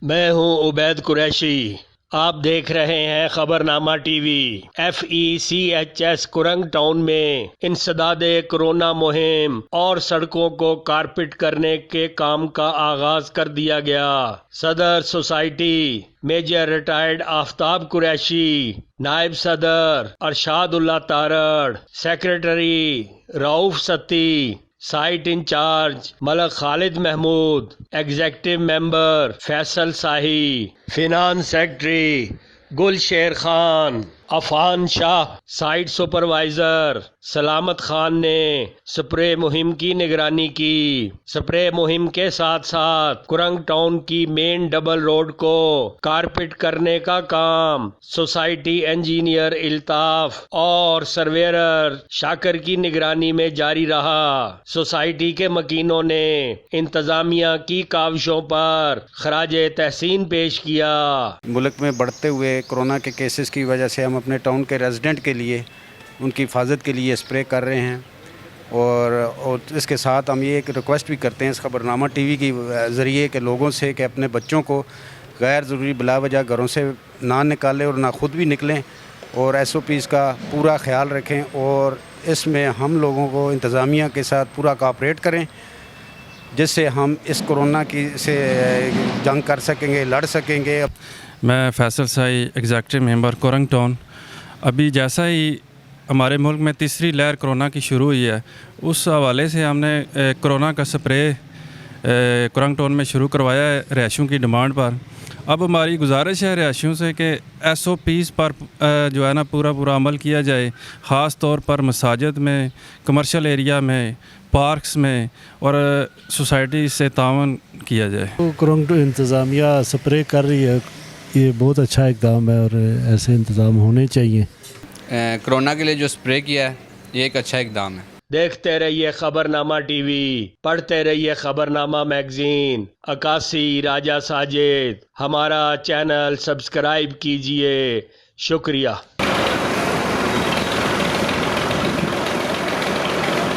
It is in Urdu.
میں ہوں عبید قریشی، آپ دیکھ رہے ہیں خبرنامہ ٹی وی۔ FECHS کرنگ ٹاؤن میں انسداد کرونا مہم اور سڑکوں کو کارپیٹ کرنے کے کام کا آغاز کر دیا گیا۔ صدر society major retired Aftab Qureshi, نائب صدر Irshad Ullah Tarar, secretary Rauf Satti, site incharge Malik Khalid Mahmood, executive member Faisal Sahi, finance secretary Gul Sher Khan, Affan Shah, site supervisor Salamat Khan نے سپرے مہم کی نگرانی کی۔ سپرے مہم کے ساتھ ساتھ کرنگ ٹاؤن کی مین ڈبل روڈ کو کارپیٹ کرنے کا کام سوسائٹی انجینئر الطاف اور سرویئر شاکر کی نگرانی میں جاری رہا۔ سوسائٹی کے مکینوں نے انتظامیہ کی کاوشوں پر خراج تحسین پیش کیا۔ ملک میں بڑھتے ہوئے کرونا کے کیسز کی وجہ سے ہم اپنے ٹاؤن کے ریزیڈنٹ کے لیے ان کی حفاظت کے لیے اسپرے کر رہے ہیں، اور اس کے ساتھ ہم یہ ایک ریکویسٹ بھی کرتے ہیں اس خبرنامہ ٹی وی کے ذریعے کہ لوگوں سے کہ اپنے بچوں کو غیر ضروری بلا وجہ گھروں سے نہ نکالیں اور نہ خود بھی نکلیں، اور SOPs کا پورا خیال رکھیں، اور اس میں ہم لوگوں کو انتظامیہ کے ساتھ پورا کوآپریٹ کریں، جس سے ہم اس کرونا کی سے جنگ کر سکیں گے، لڑ سکیں گے۔ میں فیصل سائی، ایگزیکٹو ممبر کرنگ ٹاؤن۔ ابھی جیسا ہی ہمارے ملک میں تیسری لہر کرونا کی شروع ہوئی ہے، اس حوالے سے ہم نے کرونا کا سپرے کرنگ ٹاؤن میں شروع کروایا ہے رہائشیوں کی ڈیمانڈ پر۔ اب ہماری گزارش ہے رہائشیوں سے کہ SOPs پر جو ہے نا پورا عمل کیا جائے، خاص طور پر مساجد میں، کمرشل ایریا میں، پارکس میں، اور سوسائٹی سے تعاون کیا جائے۔ کرنگ انتظامیہ سپرے کر رہی ہے، یہ بہت اچھا اقدام ہے اور ایسے انتظام ہونے چاہیے۔ کرونا کے لیے جو سپرے کیا ہے یہ ایک اچھا اقدام ہے۔ دیکھتے رہیے خبرنامہ ٹی وی، پڑھتے رہیے خبرنامہ میگزین۔ عکاسی راجہ ساجد، ہمارا چینل سبسکرائب کیجئے۔ شکریہ۔